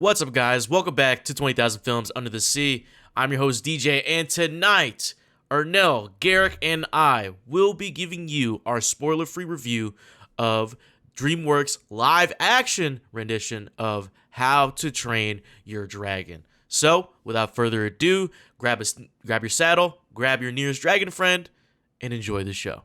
What's up, guys? Welcome back to 20,000 Films Under the Sea. I'm your host, DJ, and tonight, Ernell, Garrick, and I will be giving you our spoiler-free review of DreamWorks' live-action rendition of How to Train Your Dragon. So, without further ado, grab your saddle, grab your nearest dragon friend, and enjoy the show.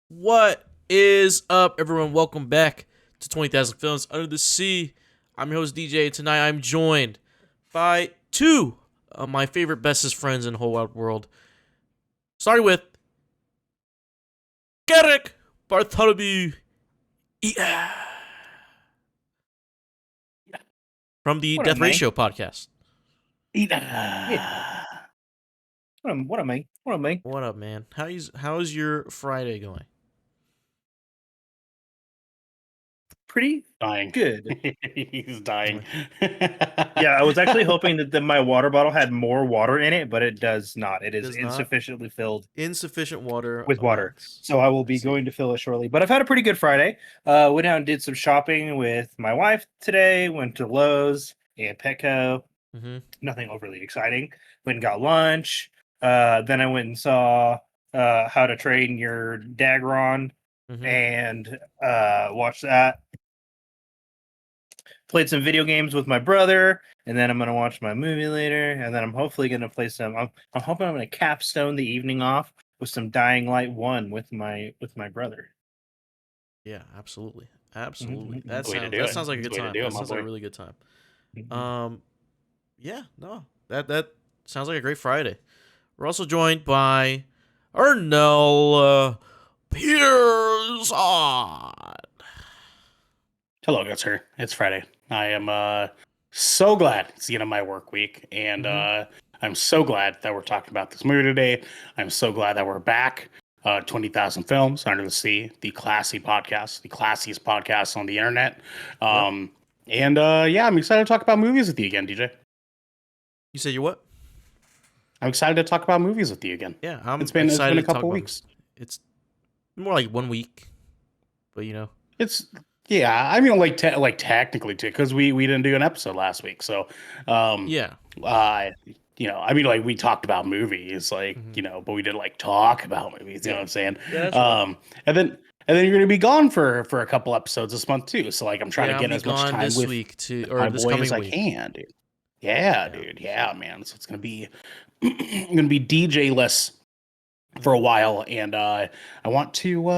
What is up, everyone? Welcome back to 20,000 Films Under the Sea. I'm your host, DJ, and tonight I'm joined by two of my favorite, bestest friends in the whole wide world. Starting with Garrick Bartholomew from the Death Ratio podcast. Yeah. What up, man? What up, man? How's your Friday going? Pretty Dying. good. He's dying. Yeah, I was actually hoping that my water bottle had more water in it, but it does not. It is Does not? insufficiently filled Insufficient water. with water. So I will be going to fill it shortly. But I've had a pretty good Friday. Went out and did some shopping with my wife today. Went to Lowe's and Petco. Mm-hmm. Nothing overly exciting. Went and got lunch. Then I went and saw How to Train Your Dagron Mm-hmm. and watched that. Played some video games with my brother, and then I'm gonna watch my movie later, and then I'm hopefully gonna play some. I'm hoping I'm gonna capstone the evening off with some Dying Light 1 with my brother. Yeah, absolutely. Absolutely. Mhm. That Way to sounds do that it. sounds like a That's good the way to time. do it, That my sounds like a boy. really good time. Mhm. Yeah, no. That sounds like a great Friday. We're also joined by Ernell Pearson. Hello, good sir. It's Friday. I am so glad it's the end of my work week, and I'm so glad that we're talking about this movie today. I'm so glad that we're back. 20,000 Films Under the Sea, the classy podcast, the classiest podcast on the internet. And I'm excited to talk about movies with you again, DJ. You said you're what? I'm excited to talk about movies with you again. Yeah, I'm It's been excited a to talk couple about weeks. It's more like 1 week, but you know. I mean, like technically too, because we didn't do an episode last week, so Yeah. I mean, like we talked about movies, like but we didn't like talk about movies. You know what I'm saying? Yeah, that's right. And then you're gonna be gone for a couple episodes this month too. So like I'm trying to get as much time this with week my this boy coming as I week. can, dude. Yeah, dude. Yeah, man. So it's gonna be gonna be DJ less for a while, and I want to.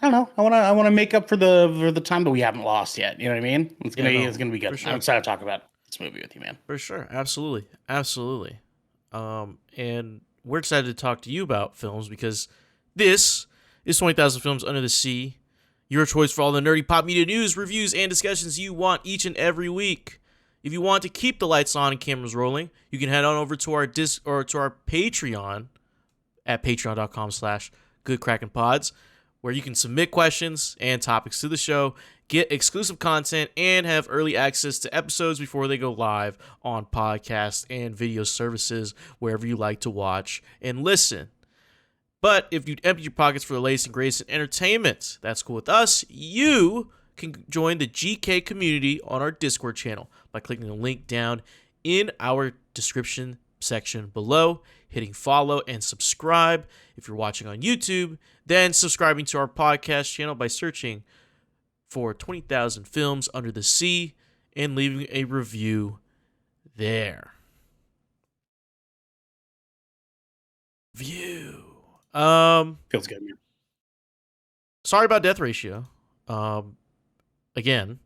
I don't know. I want to make up for the time that we haven't lost yet. You know what I mean? It's gonna be good. for sure. I'm excited to talk about this movie with you, man. For sure. Absolutely. Absolutely. And we're excited to talk to you about films because this is 20,000 Films Under the Sea, your choice for all the nerdy pop media news, reviews, and discussions you want each and every week. If you want to keep the lights on and cameras rolling, you can head on over to our to our Patreon at patreon.com/goodkrakenpods, where you can submit questions and topics to the show, get exclusive content, and have early access to episodes before they go live on podcast and video services wherever you like to watch and listen. But if you empty your pockets for the latest and greatest in entertainment, that's cool with us. You can join the GK community on our Discord channel by clicking the link down in our description section below, hitting follow and subscribe if you're watching on YouTube, then subscribing to our podcast channel by searching for 20,000 Films Under the Sea and leaving a review there. Feels good, man. Sorry about Death Ratio. Again.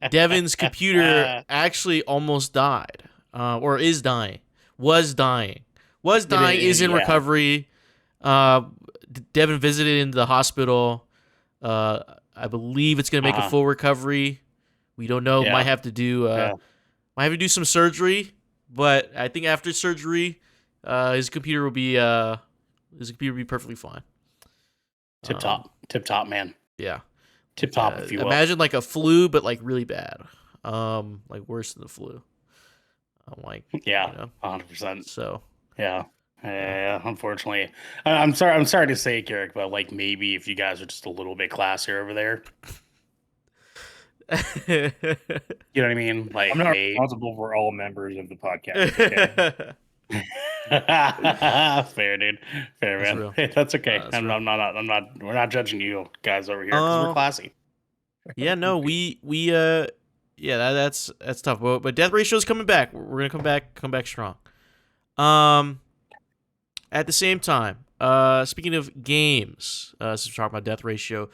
Devin's computer actually almost died. Or is dying. Was dying. Is in recovery. Devin visited in the hospital. I believe it's gonna make a full recovery. We don't know. Yeah. Might have to do some surgery. But I think after surgery, His computer will be perfectly fine. Tip top, man. Yeah. Tip top, if you will. Imagine like a flu, but like really bad. Like worse than the flu. I'm like, yeah, 100%. So yeah. Unfortunately, I'm sorry to say it, Garrick, but like maybe if you guys are just a little bit classier over there, you know what I mean? Like, I'm not responsible for all members of the podcast. Okay? Fair, dude. Fair, That's man. real. Hey, that's okay. That's I'm real. not. We're not judging you guys over here because we're classy. Yeah, no, we yeah, that's tough. But death ratio is coming back. We're gonna come back strong. At the same time, speaking of games, since we're talking about death ratio,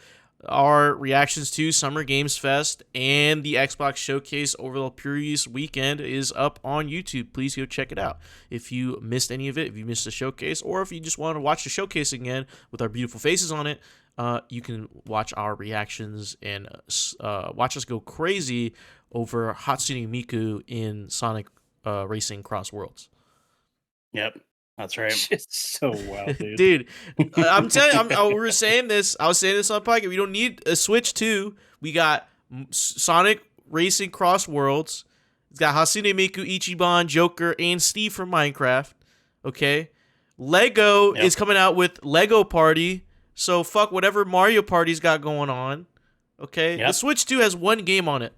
our reactions to Summer Games Fest and the Xbox Showcase over the previous weekend is up on YouTube. Please go check it out. If you missed any of it, if you missed the showcase, or if you just want to watch the showcase again with our beautiful faces on it, you can watch our reactions and watch us go crazy over Hatsune Miku in Sonic Racing Cross Worlds. Yep. That's right. It's so wild, dude. Dude, I'm telling you, we were saying this. I was saying this on the podcast. We don't need a Switch 2. We got Sonic Racing Cross Worlds. It's got Hatsune Miku, Ichiban, Joker, and Steve from Minecraft. Okay? Lego is coming out with Lego Party. So fuck whatever Mario Party's got going on. Okay? The Switch 2 has one game on it.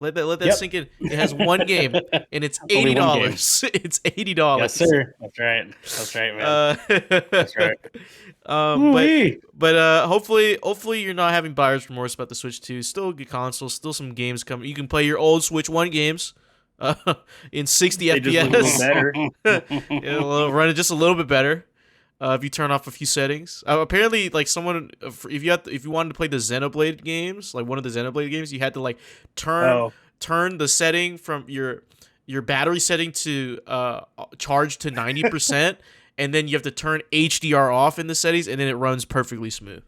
Let that sink in. It has one game, and it's $80. It's $80. Yes, sir. That's right, man. That's right. But hopefully you're not having buyer's remorse about the Switch 2. Still a good console. Still some games coming. You can play your old Switch 1 games in 60 FPS. It'll run it just a little bit better. If you turn off a few settings, apparently, like someone, if you wanted to play the Xenoblade games, like one of the Xenoblade games, you had to like turn the setting from your battery setting to charge to 90%, and then you have to turn HDR off in the settings, and then it runs perfectly smooth.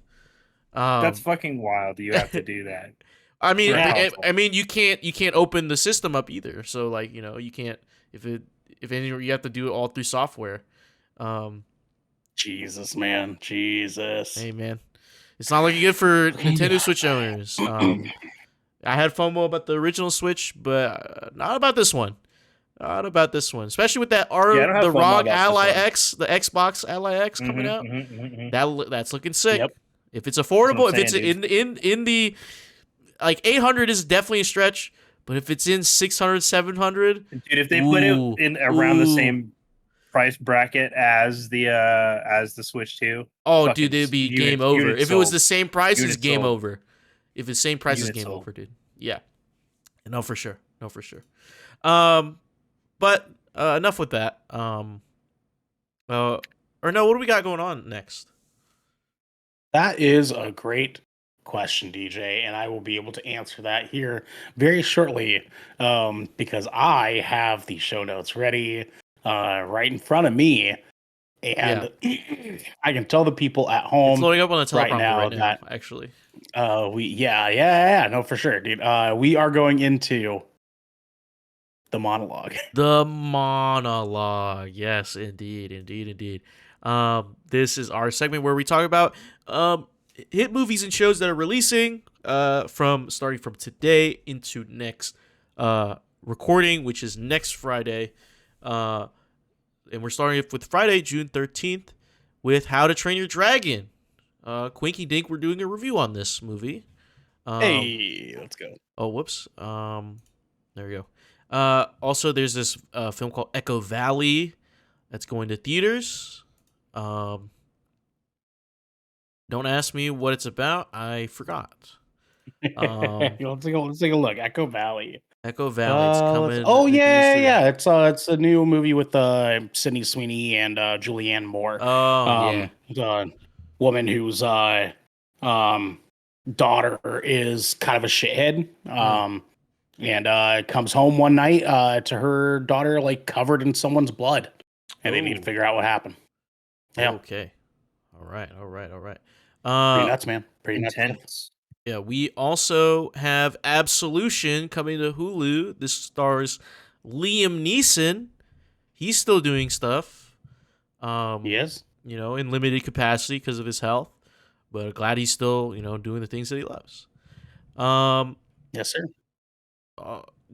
That's fucking wild. You have to do that. I mean, you can't open the system up either. So like you can't if you have to do it all through software. Jesus, man. Jesus. Hey, man. It's not looking good for Nintendo Switch owners. I had FOMO about the original Switch, but not about this one. Not about this one. Especially with that the ROG Ally X, the Xbox Ally X coming out. That's looking sick. Yep. If it's affordable, if it's in the like 800 is definitely a stretch, but if it's in 600, 700, dude, if they put it in around the same price bracket as the Switch 2. Oh, dude, it'd be game over. If it was the same price, it's game over. If it's the same price, it's game over, dude. Yeah. No, for sure. But enough with that. Or no, what do we got going on next? That is a great question, DJ, and I will be able to answer that here very shortly because I have the show notes ready right in front of me, and I can tell the people at home. It's loading up on the teleprompter right now, actually. No, for sure, dude. We are going into the monologue. The monologue, yes, indeed. This is our segment where we talk about hit movies and shows that are releasing starting from today into next recording, which is next Friday. And we're starting with Friday, June 13th, with How to Train Your Dragon. Quinky Dink, we're doing a review on this movie. Hey, let's go. Oh, whoops. There we go. Also, there's this film called Echo Valley that's going to theaters. Don't ask me what it's about. I forgot. Let's take a look. Echo Valley. It's coming. It's a new movie with Sydney Sweeney and Julianne Moore. The woman whose daughter is kind of a shithead. And comes home one night to her daughter like covered in someone's blood, and they need to figure out what happened. Yeah. Okay. All right. Pretty nuts, man. Pretty intense. Yeah, we also have Absolution coming to Hulu. This stars Liam Neeson. he's still doing stuff. He is. You know, in limited capacity because of his health, but glad he's still, you know, doing the things that he loves. Yes, sir.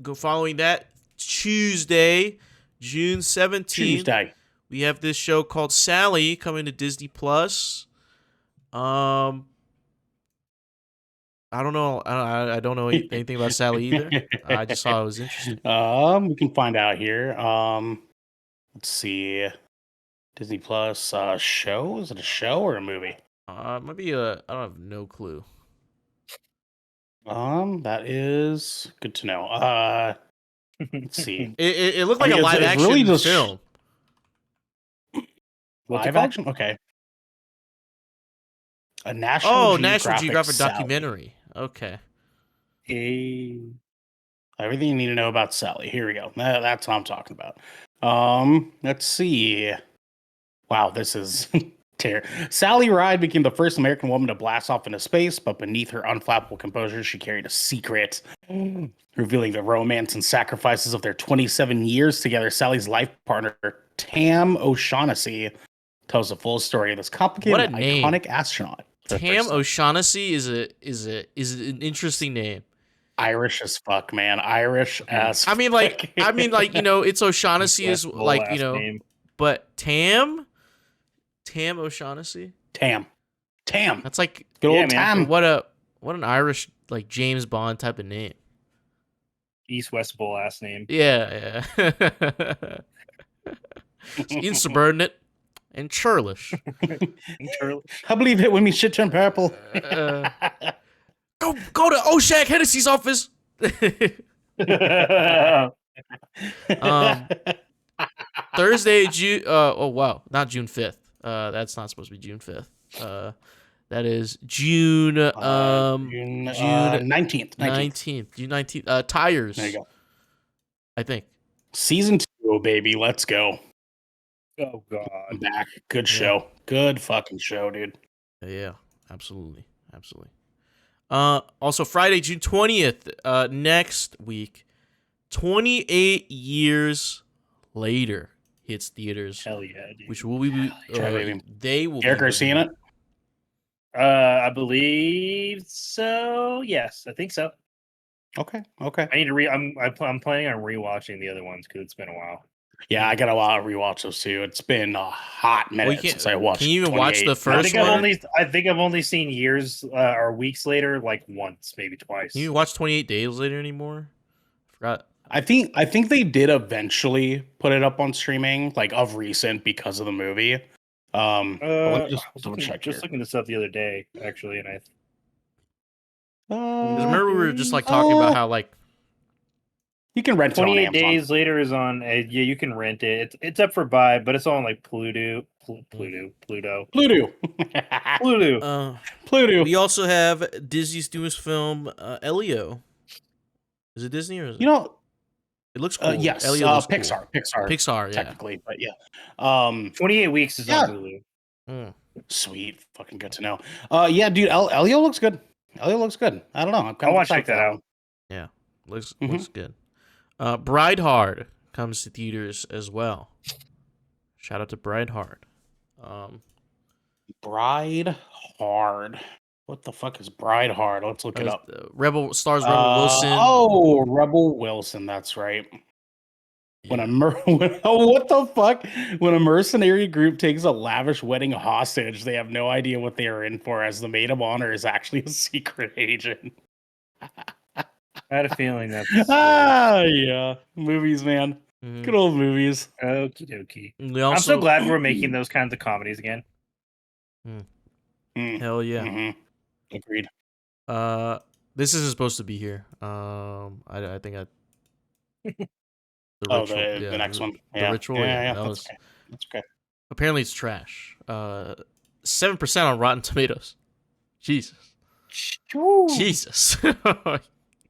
Go following that Tuesday, June 17th. Tuesday. We have this show called Sally coming to Disney Plus. I don't know. I don't know anything about Sally either. I just saw it was interesting. We can find out here. Let's see. Disney Plus show? Is it a show or a movie? Maybe I don't have no clue. That is good to know. Let's see. It looked I like mean, a live it's action really just film. What's it Live called? action? Okay. A National National Geographic Sally. documentary. Okay. Everything you need to know about Sally. Here we go. That's what I'm talking about. Let's see. Wow, this is Sally Ride became the first American woman to blast off into space, but beneath her unflappable composure, she carried a secret. Revealing the romance and sacrifices of their 27 years together, Sally's life partner, Tam O'Shaughnessy, tells the full story of this complicated, What a name. iconic astronaut. Tam O'Shaughnessy is an interesting name. Irish as fuck, man. Irish as I mean, like, you know, it's O'Shaughnessy is like, you know, name. but Tam O'Shaughnessy. Tam. That's like Good Yeah, old man. Tam. what an Irish like James Bond type of name. East West Bowl ass name. Yeah. Insubordinate and churlish. I believe it when we shit turn purple. Go to Oshag Hennessy's office. Thursday, June. Oh wow, not June 5th. That's not supposed to be June 5th. That is June. June 19th. 19th. June 19th. Tires. There you go. I think. Season 2, baby. Let's go. Oh God. I'm back. Good show. Good fucking show, dude. Yeah, absolutely. Also Friday, June 20th, next week, 28 years later hits theaters. Hell yeah, dude. Which will be they will Garrick, be are you seeing it? I believe so. Yes, I think so. Okay. I need to I'm planning on rewatching the other ones because it's been a while. Yeah, I got a lot of rewatch those too. It's been a hot minute since I watched. Can you even watch the 28. first one? I think I've only seen years or weeks later, like once, maybe twice. Can you watch 28 Days Later anymore? I forgot. I think they did eventually put it up on streaming, like of recent, because of the movie. Let me just double check here. looking this up the other day, actually, and I. Because remember we were just like talking about how like you can rent it on 28 Amazon. Days Later is on. Yeah, you can rent it. It's up for buy, but it's on like Pluto. Pluto. We also have Disney's newest film, Elio. Is it Disney or is it? You know, it looks cool. Yes, Elio looks Pixar. cool. Pixar, yeah. Technically, but yeah. 28 Weeks is on Hulu. Sweet, fucking good to know. Yeah, dude, Elio looks good. Elio looks good. I don't know. I want to check that out. Yeah, looks good. Bride Hard comes to theaters as well. Shout out to Bride Hard. Bride Hard. What the fuck is Bride Hard? Let's look it up. Rebel Wilson. Oh, Rebel Wilson. That's right. Yeah. What the fuck? When a mercenary group takes a lavish wedding hostage, they have no idea what they are in for, as the maid of honor is actually a secret agent. I had a feeling that's. Yeah, movies, man. Mhm. Good old movies. Okie dokie. I'm so glad we're making those kinds of comedies again. Hell yeah. Mm-hmm. Agreed. This isn't supposed to be here. I think The next one. The Ritual. Yeah, That's okay. That's okay. Apparently it's trash. 7% on Rotten Tomatoes. Jesus. Jesus.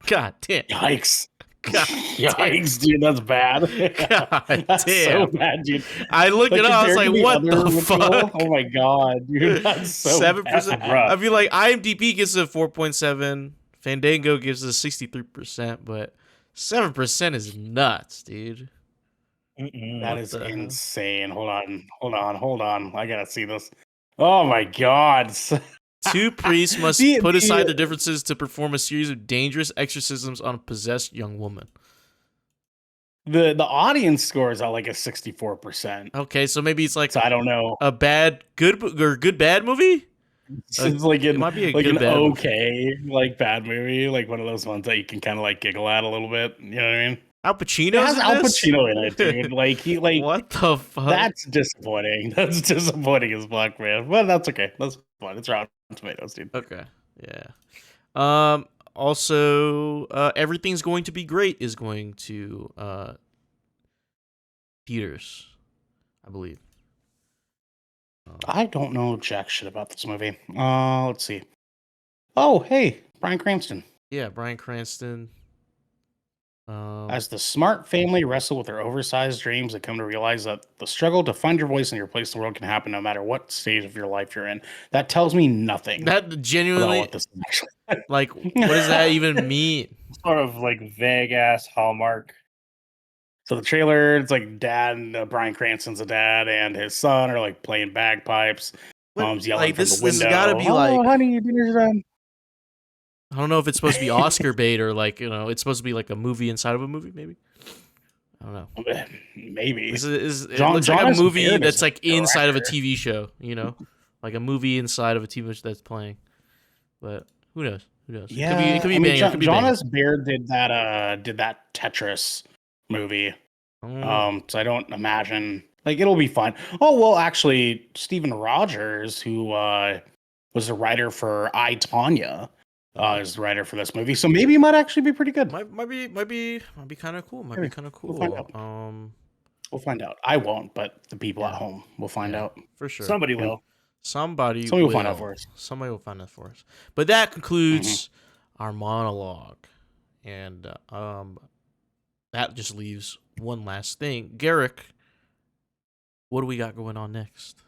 God damn. Yikes. God Yikes, dude, that's bad. God That's damn. so bad, dude. I looked it up. I was compared like, to what other the Ritual? fuck? Oh my god, dude. That's so 7%. bad. I feel like IMDb gives it a 4.7. Fandango gives it a 63%, but 7% is nuts, dude. Mm-mm. That What is the hell? insane. Hold on. I gotta see this. Oh my god. Two priests must The- put aside the- their differences to perform a series of dangerous exorcisms on a possessed young woman. The audience scores are like a 64%. Okay, so maybe it's like So I don't know. a good bad movie. It's like It might be a like good an bad movie. okay like bad movie, like one of those ones that you can kind of like giggle at a little bit. You know what I mean? Al It Pacino's has in Al this? Pacino in it, dude. What the fuck? That's disappointing. That's disappointing as fuck, man. But that's okay. That's fine. It's Rotten Tomatoes, dude. Okay, yeah. Also, Everything's Going to Be Great is going to theaters, I believe. I don't know jack shit about this movie. Let's see. Oh, hey, Bryan Cranston. Yeah, Bryan Cranston. As the smart family wrestle with their oversized dreams and come to realize that the struggle to find your voice and your place in the world can happen no matter what stage of your life you're in. That tells me nothing That about genuinely, what this is actually. like, what does that even mean? Sort of like vague ass Hallmark. So the trailer, it's like Bryan Cranston's a dad, and his son are like playing bagpipes. Mom's yelling Like, from this the window. has got to be oh, like, honey, dinner's done. I don't know if it's supposed to be Oscar bait or like, it's supposed to be like a movie inside of a movie, maybe. I don't know. Maybe. It John- looks like a Jonas movie Baird is that's the like inside of a director. TV show, like a movie inside of a TV show that's playing. But who knows? Who knows? Yeah, it could be banger. It could be banger. Jonas Baird did that Tetris movie. So I don't imagine like it'll be fun. Oh well, actually, Steven Rogers, who was the writer for I, Tonya, is the writer for this movie. So maybe it might actually be pretty good. Might be kind of cool. Might be Maybe. kind of We'll cool. find We'll find out. I won't, but the people at home will find yeah, out. for sure. Somebody Yeah. will. Somebody will find out for us. Somebody will find out for us. But that concludes our monologue, and that just leaves one last thing. Garrick, what do we got going on next?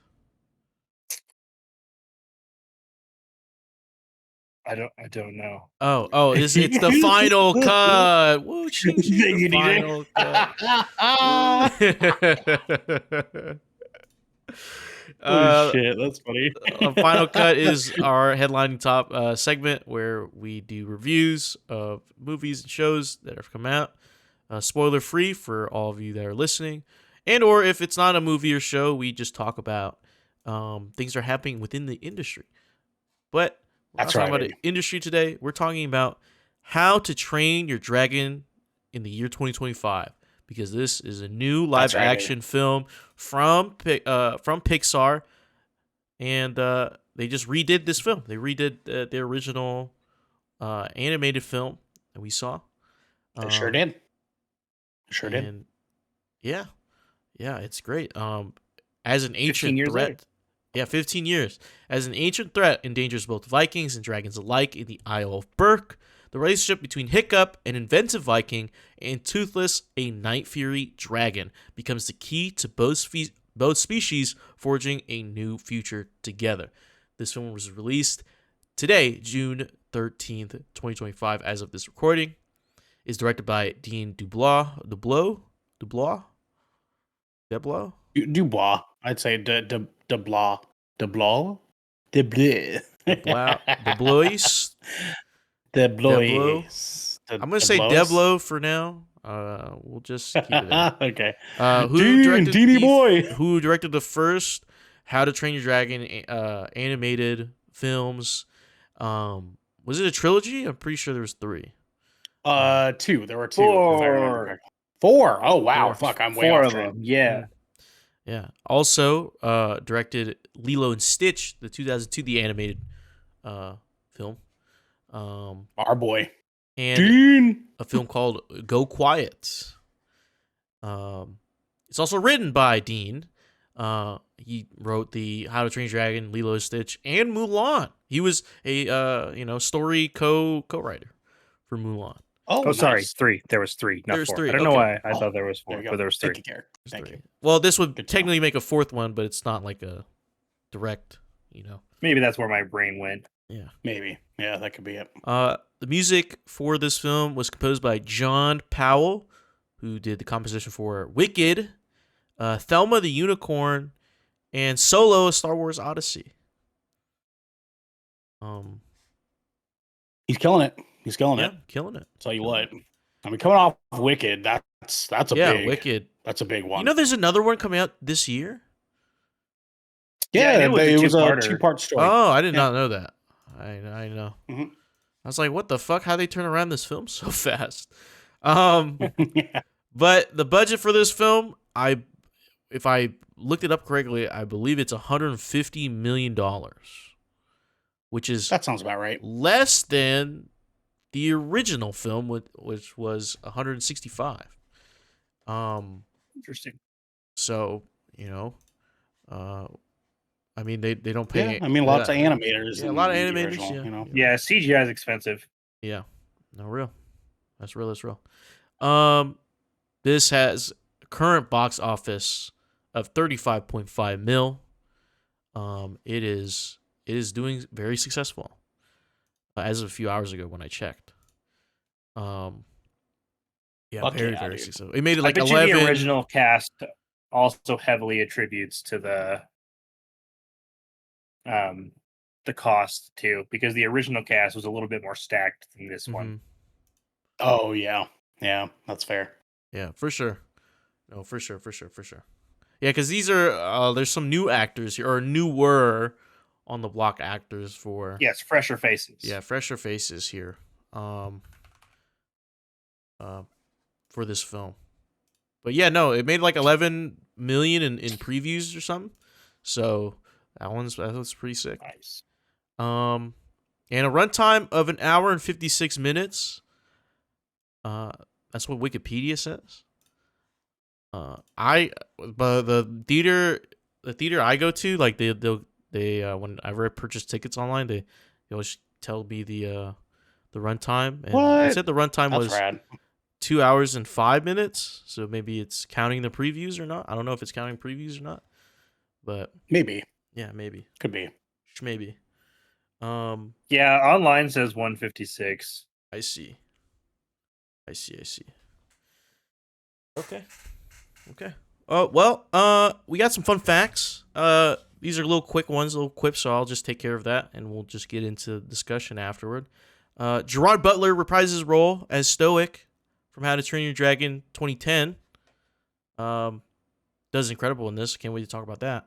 I don't know. Oh, it's the final cut. Woo, ching, ching, Thank you, the DJ. final cut. Oh shit, that's funny. Final cut is our headlining top segment where we do reviews of movies and shows that have come out, spoiler free for all of you that are listening, and or if it's not a movie or show, we just talk about things that are happening within the industry. But we're not talking about the industry today. We're talking about How to Train Your Dragon in the year 2025. Because this is a new live action film from Pixar, and they just redid this film. They redid the original animated film that we saw. They sure did. Sure did. And yeah, it's great. As an ancient threat, later. yeah, 15 years. As an ancient threat endangers both Vikings and dragons alike in the Isle of Berk. The relationship between Hiccup, an inventive Viking, and Toothless, a Night Fury dragon, becomes the key to both species forging a new future together. This film was released today, June 13th, 2025, as of this recording. It's directed by Dean Dubois. I'd say Dubois. I'm gonna say Deblo for now. We'll just keep it there. Okay. Who directed the first How to Train Your Dragon animated films? Was it a trilogy? I'm pretty sure there was 3. 2. There were 2. If I remember correctly. 4. Oh wow. 4. Fuck, I'm way 4 off of track. them. Yeah. Yeah. Also, directed Lilo and Stitch, the 2002 the animated film. Our boy. And Dean. a film called Go Quiet. It's also written by Dean. He wrote the How to Train Your Dragon, Lilo and Stitch, and Mulan. He was a story co-writer for Mulan. Oh, nice. Sorry, 3. There was 3, not 4. 3. I don't know why I Oh, thought there was 4, but there was 3. Thank you, Garrick. Thank you. Well, this would Good to technically make a 4th one, but it's not like a direct, Maybe that's where my brain went. Yeah. Maybe. Yeah, that could be it. The music for this film was composed by John Powell, who did the composition for Wicked Thelma the Unicorn, and Solo: A Star Wars Odyssey. He's killing it. He's killing it. Killing it. Tell you what. I mean, coming off Wicked, that's a big Wicked. That's a big one. You know, there's another one coming out this year. Yeah, it was a a two-part story. Oh, I did not know that. I know. Mm-hmm. I was like, what the fuck? How they turn around this film so fast? Yeah. But the budget for this film, if I looked it up correctly, I believe it's $150 million, which is That sounds about right. less than the original film, which was 165. Interesting. So, I mean, they don't pay. Yeah, I mean, lots of animators. Yeah, a lot of in the animators. original, Yeah, you know? Yeah, CGI is expensive. Yeah, no, real. That's real. That's real. This has a current box office of 35.5 mil. It is doing very successful. As of a few hours ago when I checked. Yeah, Fuck very yeah, very dude. successful. It made it like I bet 11. you the original cast also heavily attributes to the cost too, because the original cast was a little bit more stacked than this one. Oh yeah, that's fair. Yeah, for sure. No, for sure. Yeah, because these are there's some new actors here, or newer on the block actors for. Yes, fresher faces. Yeah, fresher faces here. For this film. But yeah, no, it made like 11 million in previews or something. So that was pretty sick. Nice. And a runtime of 1 hour and 56 minutes. That's what Wikipedia says. But the theater I go to, like they when I purchase tickets online, they always tell me the runtime, and What? It said the runtime That's was rad. 2 hours and 5 minutes. So maybe it's counting the previews or not. I don't know if it's counting previews or not, but Maybe. yeah, maybe. Could be. Maybe. Yeah, online says 156. I see. Okay. We got some fun facts. These are little quick ones, little quips, so I'll just take care of that, and we'll just get into discussion afterward. Gerard Butler reprises his role as Stoic from How to Train Your Dragon 2010. Does incredible in this. Can't wait to talk about that.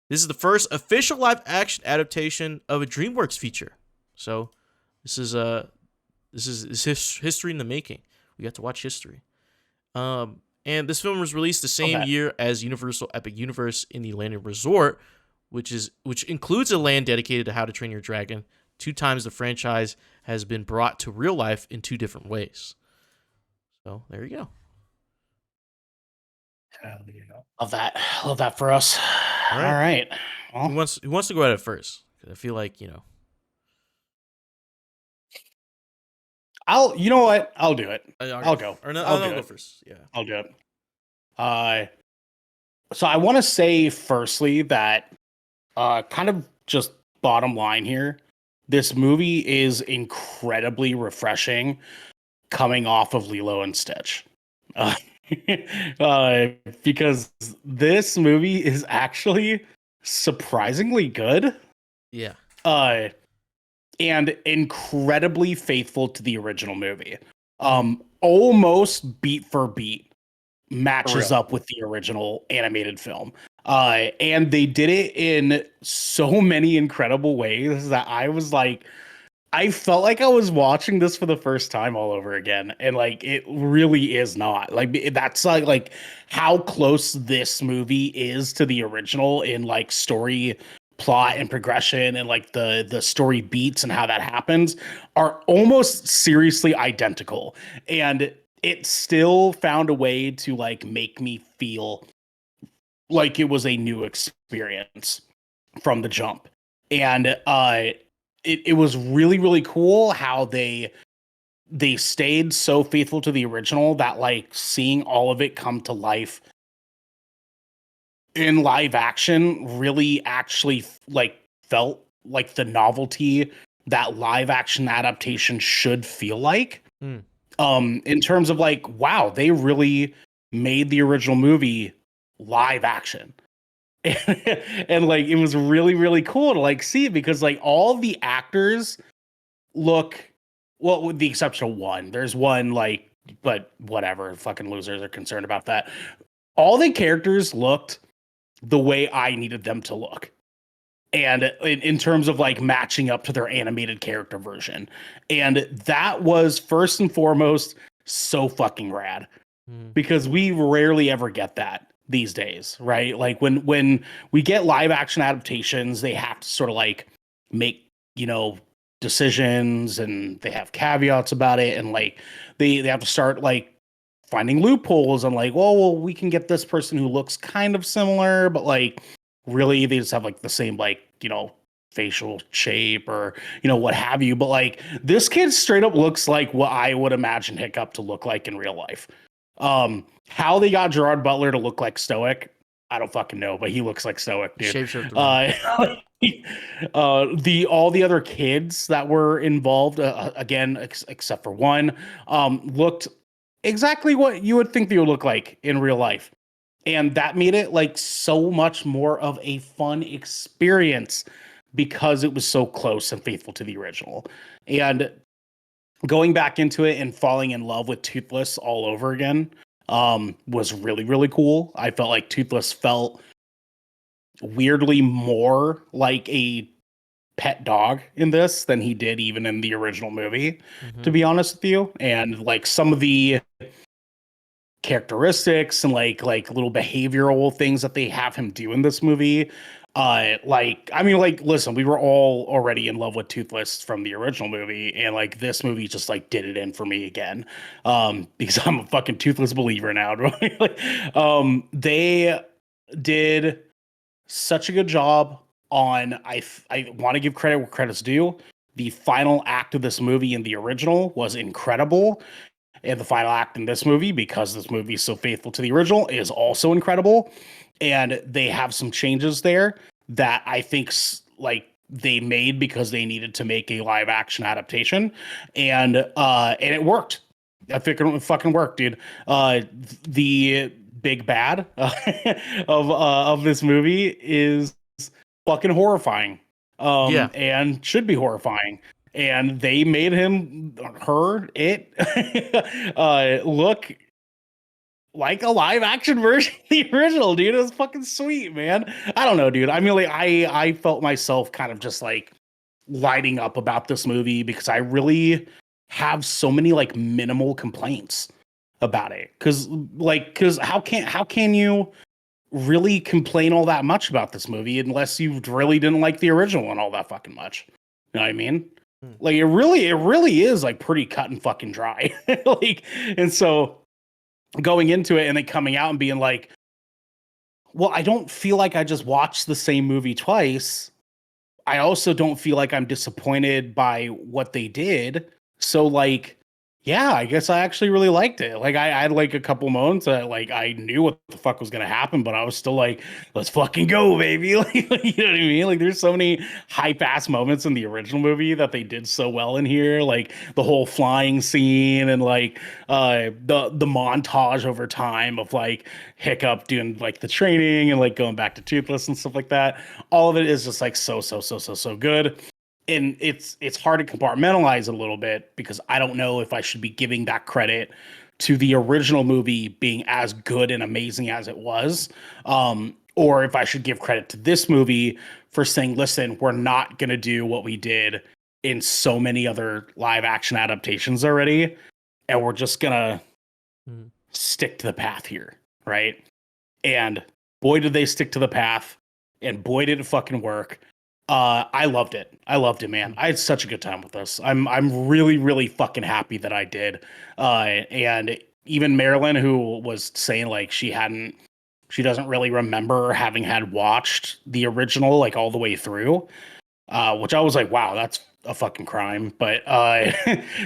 This is the first official live action adaptation of a DreamWorks feature. So this is history in the making. We got to watch history. And this film was released the same year as Universal Epic Universe in the Land and Resort, which includes a land dedicated to How to Train Your Dragon. 2 times the franchise has been brought to real life in 2 different ways. So there you go. Hell yeah. Love that for us. All right. Well, Who wants to go at it first? 'Cause I feel like, you know what? I'll do it. I'll go. Or no, I'll I'll do go it. first. Yeah. I'll do it. So I want to say firstly that kind of just bottom line here, this movie is incredibly refreshing coming off of Lilo and Stitch. Because this movie is actually surprisingly good. Yeah. And incredibly faithful to the original movie. Almost beat for beat matches up with the original animated film. And they did it in so many incredible ways that I was like, I felt like I was watching this for the first time all over again. And like, it really is not. Like, that's like how close this movie is to the original in like story, plot, and progression, and like the story beats and how that happens are almost seriously identical. And it still found a way to like make me feel like it was a new experience from the jump. And it was really, really cool how they stayed so faithful to the original that like seeing all of it come to life in live action really actually like felt like the novelty that live action adaptation should feel like. In terms of like, wow, they really made the original movie live action. And like it was really, really cool to like see it because like all the actors look, well, with the exception of one. There's one like, but whatever, fucking losers are concerned about that. All the characters looked the way I needed them to look. And in terms of like matching up to their animated character version. And that was first and foremost so fucking rad because we rarely ever get that these days, right? Like when we get live action adaptations, they have to sort of like make, decisions and they have caveats about it. And like they have to start like finding loopholes and like, well, we can get this person who looks kind of similar, but like really they just have like the same like, facial shape or, what have you. But like this kid straight up looks like what I would imagine Hiccup to look like in real life. How they got Gerard Butler to look like Stoic, I don't fucking know, but he looks like Stoic, dude. All the other kids that were involved, again, except for one, looked exactly what you would think they would look like in real life. And that made it like so much more of a fun experience because it was so close and faithful to the original. And going back into it and falling in love with Toothless all over again was really, really cool. I felt like Toothless felt weirdly more like a pet dog in this than he did even in the original movie, to be honest with you. And like some of the characteristics and like little behavioral things that they have him do in this movie, listen, we were all already in love with Toothless from the original movie, and like this movie just like did it in for me again, because I'm a fucking Toothless believer now. They did such a good job on, I want to give credit where credit's due. The final act of this movie in the original was incredible. And the final act in this movie, because this movie is so faithful to the original, is also incredible. And they have some changes there that I think like they made because they needed to make a live action adaptation, and it worked. I think it fucking worked, dude. The big bad of this movie is fucking horrifying, and should be horrifying. And they made it look like a live action version of the original, dude. It was fucking sweet, man. I don't know, dude. I mean, like, I felt myself kind of just like lighting up about this movie because I really have so many like minimal complaints about it. Cause how can you really complain all that much about this movie unless you really didn't like the original one all that fucking much? You know what I mean? Like it really is like pretty cut and fucking dry. Like, and so going into it and then coming out and being like, well, I don't feel like I just watched the same movie twice. I also don't feel like I'm disappointed by what they did. So like, yeah, I guess I actually really liked it. Like I had like a couple moments that like I knew what the fuck was gonna happen, but I was still like, let's fucking go, baby. Like, you know what I mean? Like there's so many hype ass moments in the original movie that they did so well in here. Like the whole flying scene and like the montage over time of like Hiccup doing like the training and like going back to Toothless and stuff like that. All of it is just like so good. And it's hard to compartmentalize a little bit because I don't know if I should be giving that credit to the original movie being as good and amazing as it was, or if I should give credit to this movie for saying, listen, we're not going to do what we did in so many other live action adaptations already, and we're just going to stick to the path here, right? And boy, did they stick to the path, and boy, did it fucking work. I loved it. Man. I had such a good time with this. I'm really fucking happy that I did. And even Marilyn, who was saying like she doesn't really remember having had watched the original like all the way through, which I was like, wow, that's a fucking crime. But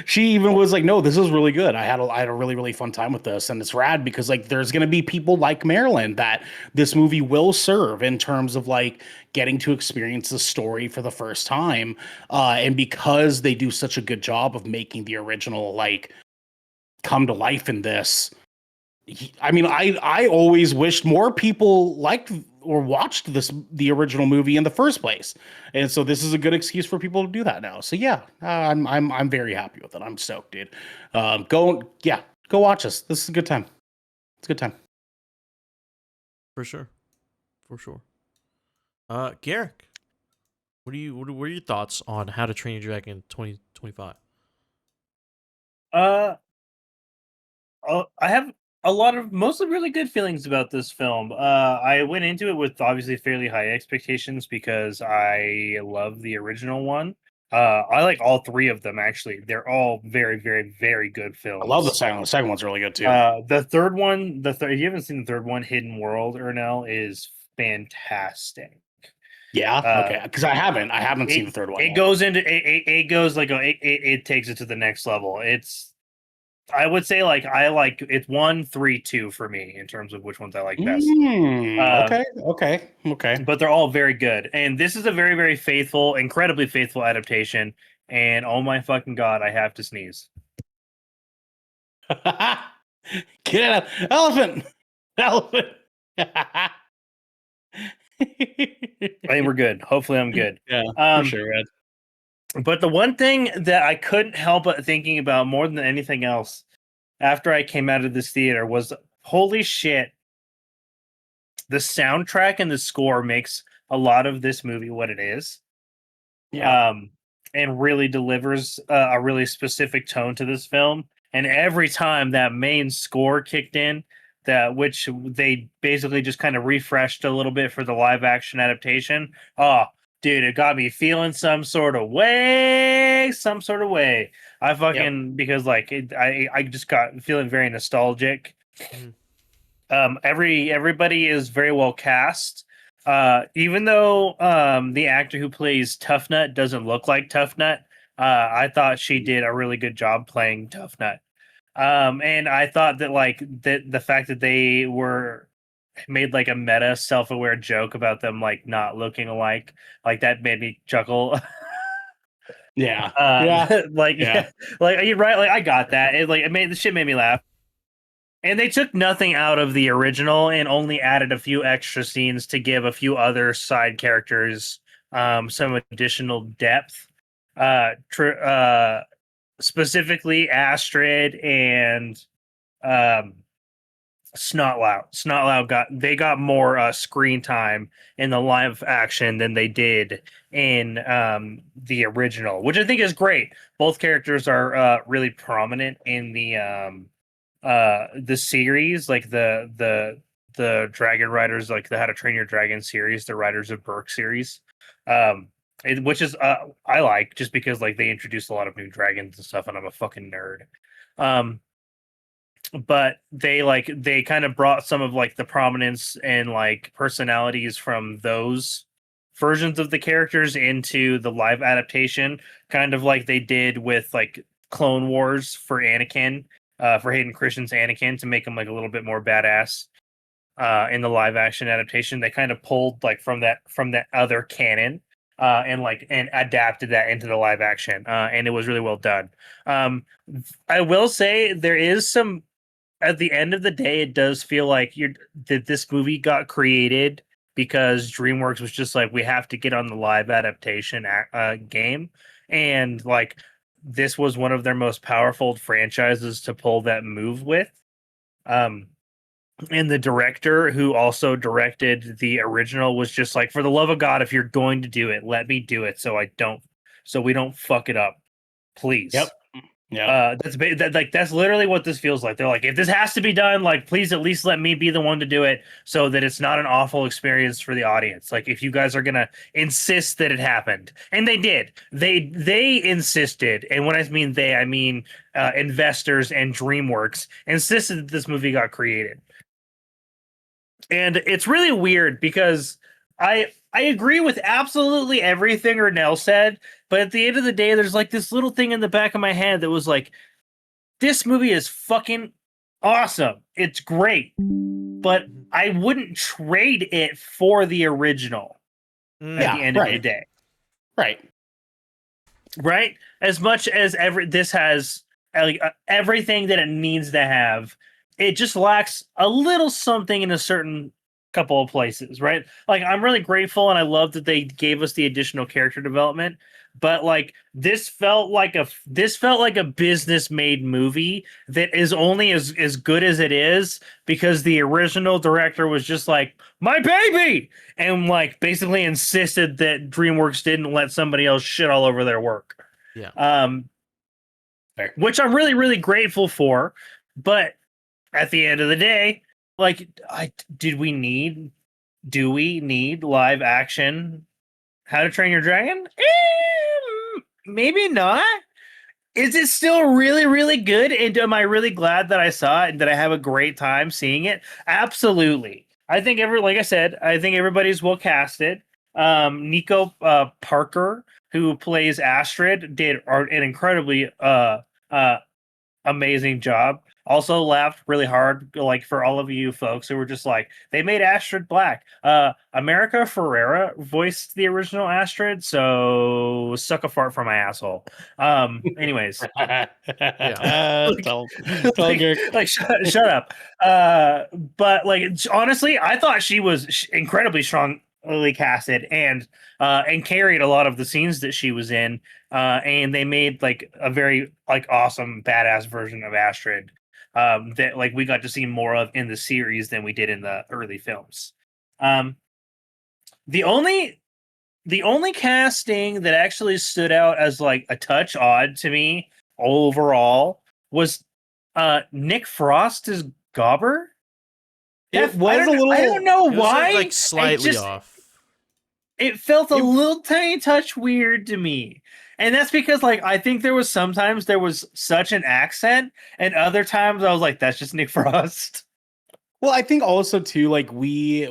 she even was like, no, this is really good. I had a really fun time with this, and it's rad because like there's gonna be people like Marilyn that this movie will serve in terms of like getting to experience the story for the first time, and because they do such a good job of making the original like come to life in this, I mean, I always wished more people liked or watched the original movie in the first place, and so this is a good excuse for people to do that now. So yeah, I'm very happy with it. I'm stoked, dude. Go watch us. This is a good time. It's a good time. For sure. For sure. Garrick, what are your thoughts on How to Train Your Dragon 2025? Uh, I have a lot of mostly really good feelings about this film. I went into it with obviously fairly high expectations because I love the original one. I like all three of them actually. They're all very, very, very good I love the films. second one. The second one's really good too. The third one, if you haven't seen the third one, Hidden World, Ernell, is fantastic. Yeah, Uh, okay. Because I haven't seen the third one it yet. goes into it goes like it takes it to the next level. I would say I like it's 1, 3, 2 for me in terms of which ones I like best. Uh, Okay. but they're all very good, and this is a very, very faithful, incredibly faithful adaptation. And oh my fucking god, I have to sneeze. Get out, elephant, elephant. I think we're good. Hopefully, I'm good. Yeah, for Um, sure, man. but the one thing that I couldn't help but thinking about more than anything else after I came out of this theater was holy shit, the soundtrack and the score makes a lot of this movie what it is. Yeah, And really delivers a really specific tone to this film. And every time that main score kicked in, that which they basically just kind of refreshed a little bit for the live action adaptation. Oh, dude, it got me feeling some sort of way, some sort of way. I yep, fucking because I just got feeling very nostalgic. Mhm. Everybody is very well cast. Even though the actor who plays Tough Nut doesn't look like Tough Nut, I thought she did a really good job playing Tough Nut. And I thought that the fact that they were made like a meta self-aware joke about them like not looking alike, like that made me chuckle. yeah, uh, yeah, like yeah. like you're right, like I got that. It made the shit made me laugh. And they took nothing out of the original and only added a few extra scenes to give a few other side characters some additional depth. Specifically, Astrid and um, Snotlout. Got more screen time in the live action than they did in the original, which I think is great. Both characters are really prominent in the series, like the Dragon Riders, like the How to Train Your Dragon series, the Riders of Berk series. Which is I like just because like they introduced a lot of new dragons and stuff, and I'm a fucking nerd. Um, but they kind of brought some of like the prominence and like personalities from those versions of the characters into the live adaptation, kind of like they did with like Clone Wars for Anakin, for Hayden Christensen's Anakin, to make him like a little bit more badass. In the live action adaptation, they kind of pulled like from that other canon, and adapted that into the live action, and it was really well done. I will say there is some, at the end of the day, it does feel like that this movie got created because DreamWorks was just like, we have to get on the live adaptation game, and like this was one of their most powerful franchises to pull that move with. Um, and the director who also directed the original was just like, for the love of God, if you're going to do it, let me do it, so we don't fuck it up, Yep, please. yep. That's literally what this feels like. They're like, if this has to be done, like, please at least let me be the one to do it, so that it's not an awful experience for the audience. Like, if you guys are gonna insist that it happened, and they did, they insisted, and when I mean they, I mean investors and DreamWorks insisted that this movie got created. And it's really weird because I agree with absolutely everything Ernell said, but at the end of the day, there's like this little thing in the back of my head that was like, this movie is fucking awesome. It's great, but I wouldn't trade it for the original at the Yeah, end of the day. right. Right? As much as this has everything that it needs to have it just lacks a little something in a certain couple of places, right? Like I'm really grateful and I love that they gave us the additional character development, but like this felt like a business made movie that is only as good as it is because the original director was just like, my baby, and like basically insisted that DreamWorks didn't let somebody else shit all over their work. Yeah. Which I'm really, really grateful for. But at the end of the day, like, do we need live action How to Train Your Dragon? Maybe not. Is it still really, really good? And am I really glad that I saw it and that I have a great time seeing it? Absolutely. I think like I said, I think everybody's well casted. Nico Parker, who plays Astrid, did an incredibly amazing job. Also laughed really hard, like for all of you folks who were just like, they made Astrid black. America Ferrera voiced the original Astrid, so suck a fart from my asshole. Anyways, Tell like, shut up. But like honestly, I thought she was incredibly strongly casted and carried a lot of the scenes that she was in. And they made like a very like awesome badass version of Astrid that like we got to see more of in the series than we did in the early films. The only casting that actually stood out as like a touch odd to me overall was Nick Frost as Gobber. It was a little. I don't know It was, why. like slightly off. It felt a little tiny touch weird to me. And that's because like I think sometimes there was such an accent, and other times I was like, that's just Nick Frost. Well, I think also too, like we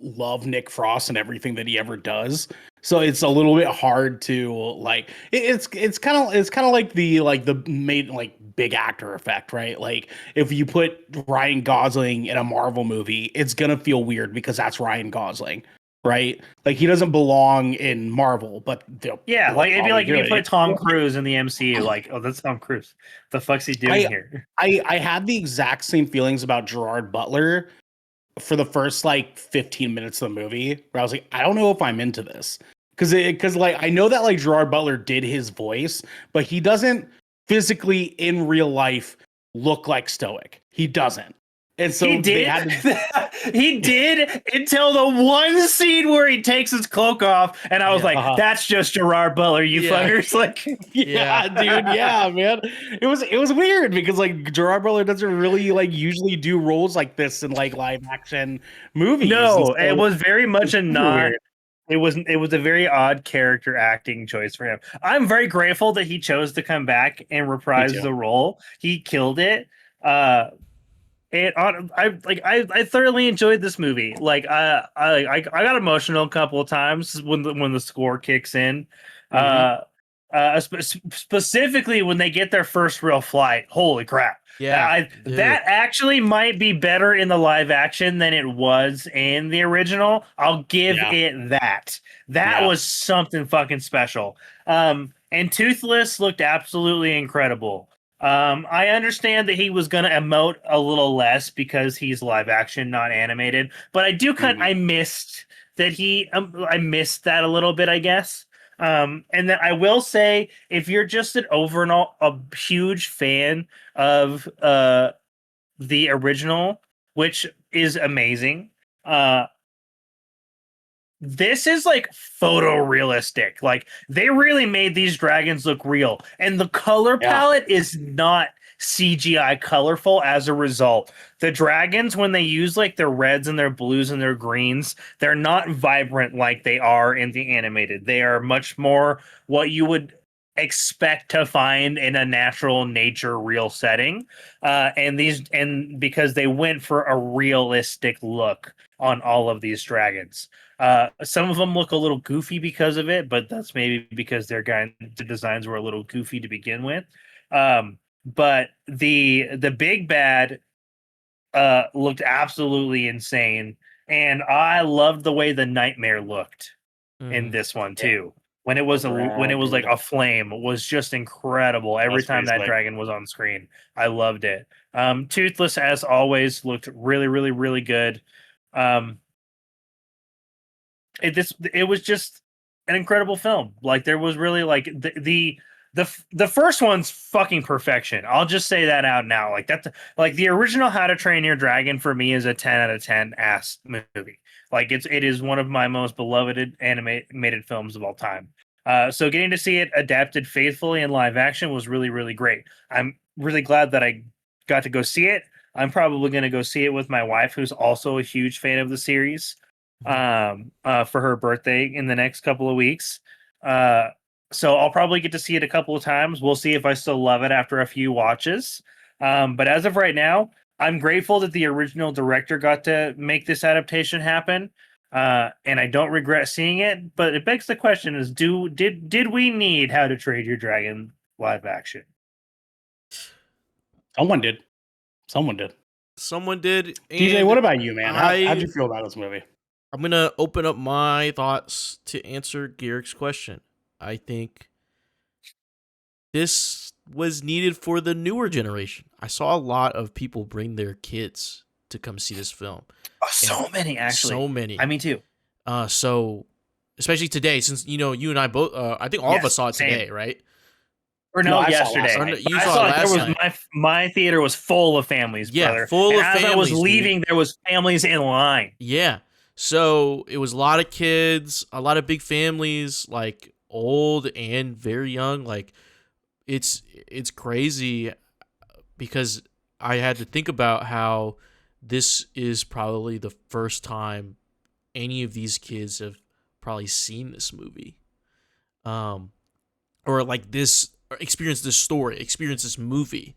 love Nick Frost and everything that he ever does. So it's a little bit hard to like. It's kind of like the made like big actor effect, right? Like if you put Ryan Gosling in a Marvel movie, it's gonna feel weird because that's Ryan Gosling, right? Like he doesn't belong in Marvel, but yeah, like it'd be like if you put Tom Cruise. Cruise in the MCU, like, oh, that's Tom Cruise. The fuck's he doing here? I had the exact same feelings about Gerard Butler for the first like 15 minutes of the movie, where I was like, I don't know if I'm into this. Because like I know that like Gerard Butler did his voice, but he doesn't physically in real life look like stoic. He doesn't. And so he did. He did until the one scene where he takes his cloak off, and I was like, "That's just Gerard Butler, you fuckers!" Like, dude, yeah, man. It was weird because like Gerard Butler doesn't really like usually do roles like this in like live action movies. No, so it was very much a not. It was a very odd character acting choice for him. I'm very grateful that he chose to come back and reprise the role. He killed it. I thoroughly enjoyed this movie. Like I got emotional a couple of times when the score kicks in. Specifically when they get their first real flight. Holy crap. Yeah, that actually might be better in the live action than it was in the original. I'll give it that. That was something fucking special. And Toothless looked absolutely incredible. I understand that he was gonna emote a little less because he's live action, not animated. But I do I missed that I missed that a little bit, I guess. And then I will say, if you're just an overall a huge fan of the original, which is amazing, this is like photorealistic. Like they really made these dragons look real, and the color palette is not CGI colorful as a result. The dragons, when they use like their reds and their blues and their greens, they're not vibrant like they are in the animated. They are much more what you would expect to find in a natural nature real setting. And because they went for a realistic look on all of these dragons. Some of them look a little goofy because of it, but that's maybe because the designs were a little goofy to begin with. But the big bad looked absolutely insane, and I loved the way the nightmare looked in this one too. when it was like dude. a flame was just incredible every That's time pretty that slick. dragon was on screen. I loved it. Toothless, as always, looked really, really, really good. Um, it was just an incredible film. Like there was really like the first one's fucking perfection. I'll just say that out now. Like that's like the original How to Train Your Dragon for me is a 10 out of 10 ass movie. Like it is one of my most beloved animated films of all time. So getting to see it adapted faithfully in live action was really, really great. I'm really glad that I got to go see it. I'm probably going to go see it with my wife, who's also a huge fan of the series, for her birthday in the next couple of weeks. So I'll probably get to see it a couple of times. We'll see if I still love it after a few watches. But as of right now, I'm grateful that the original director got to make this adaptation happen. And I don't regret seeing it, but it begs the question: is did we need How to Trade Your Dragon live action? Someone did. Someone did. Someone did. DJ, And what about you, man? How'd I you feel about this movie? I'm gonna open up my thoughts to answer Garrick's question. I think this was needed for the newer generation. I saw a lot of people bring their kids to come see this film. Oh, so many, actually. So many. I mean, too. So especially today, since you and I both, I think all of Yes, us saw it same. today, right? Or No, no, I saw yesterday. last night. You I saw saw it there last was night. my theater was full of families, Yeah, brother. full and of as I was families, leaving, there was families in line. Yeah. So it was a lot of kids, a lot of big families, like old and very young. Like it's crazy because I had to think about how this is probably the first time any of these kids have probably seen this movie. Or like this, or experienced this story, experienced this movie.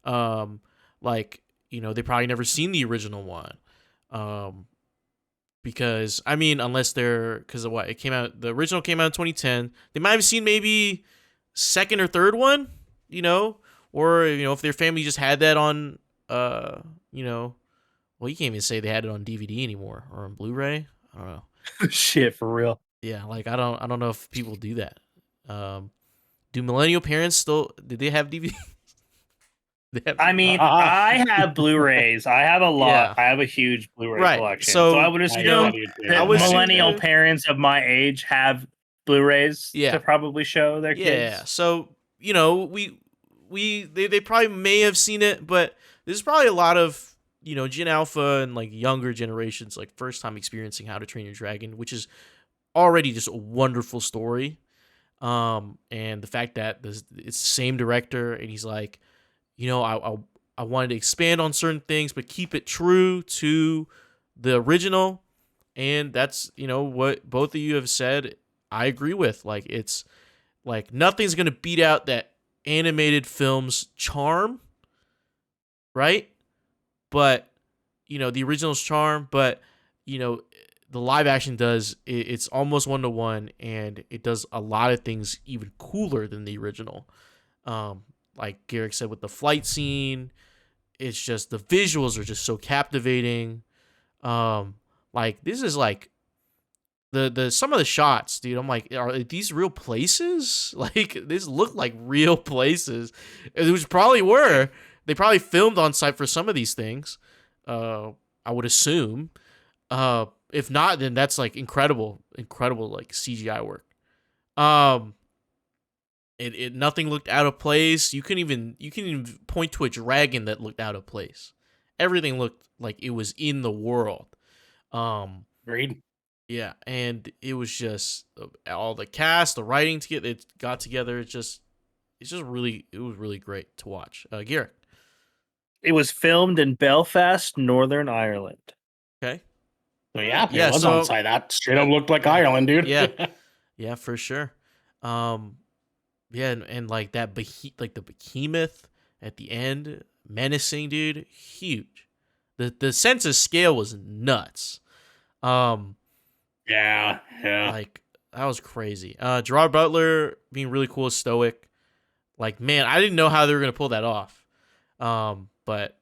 Like, they probably never seen the original one. Because I mean, unless because of what it came out, the original came out in 2010. They might have seen maybe second or third one, or if their family just had that on, well, you can't even say they had it on DVD anymore or on Blu-ray. I don't know. Shit, for real. Yeah, like I don't know if people do that. Do millennial parents still? Did they have DVD? I mean, I have Blu-rays. I have a lot. Yeah. I have a huge Blu-ray Right. collection. So So I would assume that I would millennial assume- parents of my age have Blu-rays Yeah. to probably show their kids. Yeah. So they probably may have seen it, but there's probably a lot of Gen Alpha and like younger generations like first time experiencing How to Train Your Dragon, which is already just a wonderful story. And the fact that it's the same director and he's like, I wanted to expand on certain things, but keep it true to the original. And that's, what both of you have said. I agree with. Like, it's like nothing's going to beat out that animated film's charm. Right. But, the original's charm, but, the live action it's almost 1-to-1 and it does a lot of things even cooler than the original. Like Garrick said with the flight scene, it's just the visuals are just so captivating. Like this is like the some of the shots, dude. I'm like, are these real places? Like this looked like real places, which probably were. They probably filmed on site for some of these things. I would assume. If not, then that's like incredible like CGI work. It nothing looked out of place. You can even point to a dragon that looked out of place. Everything looked like it was in the world. Agreed. Yeah, and it was just all the cast, the writing it got together. It was really great to watch. Garrick. It was filmed in Belfast, Northern Ireland. Okay. So yeah, it was on site. That straight up looked like Ireland, dude. Yeah, for sure. Yeah, and like that the behemoth at the end, menacing, dude, huge. The sense of scale was nuts. Yeah. Like that was crazy. Gerard Butler being really cool, stoic. Like, man, I didn't know how they were gonna pull that off. But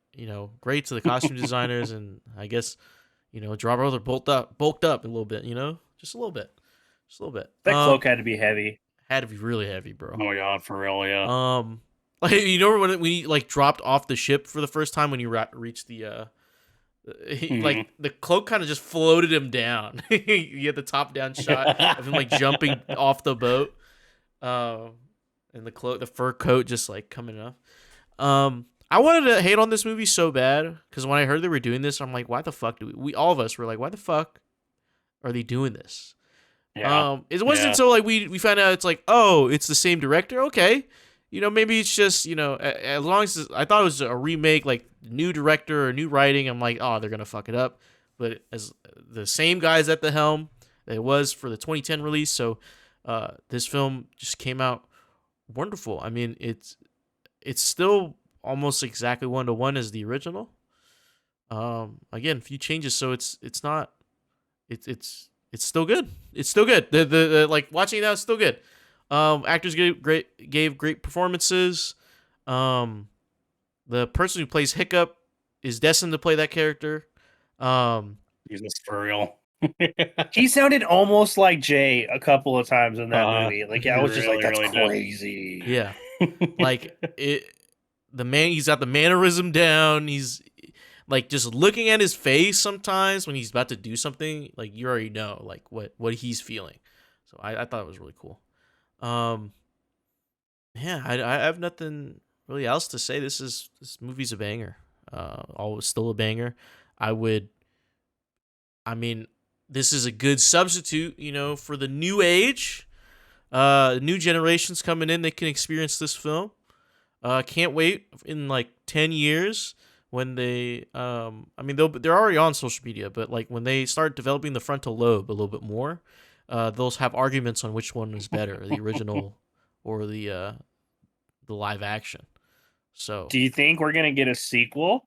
great to the costume designers, and I guess Gerard Butler bulked up a little bit, just a little bit. Just a little bit. That cloak had to be heavy. Had to be really heavy, bro. Oh my god, for real, yeah. Like you know when we like dropped off the ship for the first time when you reached the like the cloak kind of just floated him down. You had the top down shot of him like jumping off the boat, and the fur coat just like coming up. I wanted to hate on this movie so bad because when I heard they were doing this, I'm like, why the fuck do we all of us were like, why the fuck are they doing this? Yeah. It wasn't until like we found out it's like, oh, it's the same director. Okay, you know, maybe it's just, you know, as long as I thought it was a remake, like new director or new writing, I'm like, oh, they're gonna fuck it up. But as the same guys at the helm, it was for the 2010 release. So this film just came out wonderful. I mean, it's still almost exactly 1-to-1 as the original. Again, a few changes, so it's still good. It's still good. The like watching it now, it's still good. Actors gave great performances. The person who plays Hiccup is destined to play that character. He's just for real. He sounded almost like Jay a couple of times in that movie. Like I was just really, like, that's really did. crazy. Yeah, like he's got the mannerism down. He's like just looking at his face sometimes when he's about to do something. Like you already know like what he's feeling. So I thought it was really cool. Yeah, I have nothing really else to say. This movie's a banger. Always still a banger. This is a good substitute, you know, for the new age. New generations coming in, they can experience this film. Can't wait in like 10 years when they they're already on social media, but like when they start developing the frontal lobe a little bit more, they'll have arguments on which one is better, the original or the live action. So do you think we're gonna get a sequel?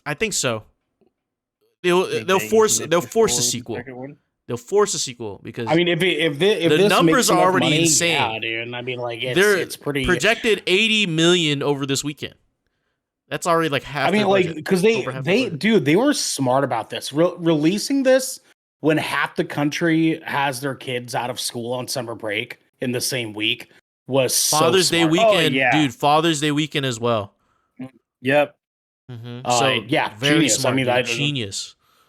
I think so. They'll force a sequel. They'll force a sequel because I mean, if the this numbers makes are enough already money, insane. yeah, dude. I mean, like they're it's pretty projected 80 million over this weekend. That's already like half. I mean, like because they were smart about this, releasing this when half the country has their kids out of school on summer break in the same week was Father's Day smart. weekend, dude. Father's Day weekend as well. Yep. Mm-hmm. So yeah, very genius. smart. I mean,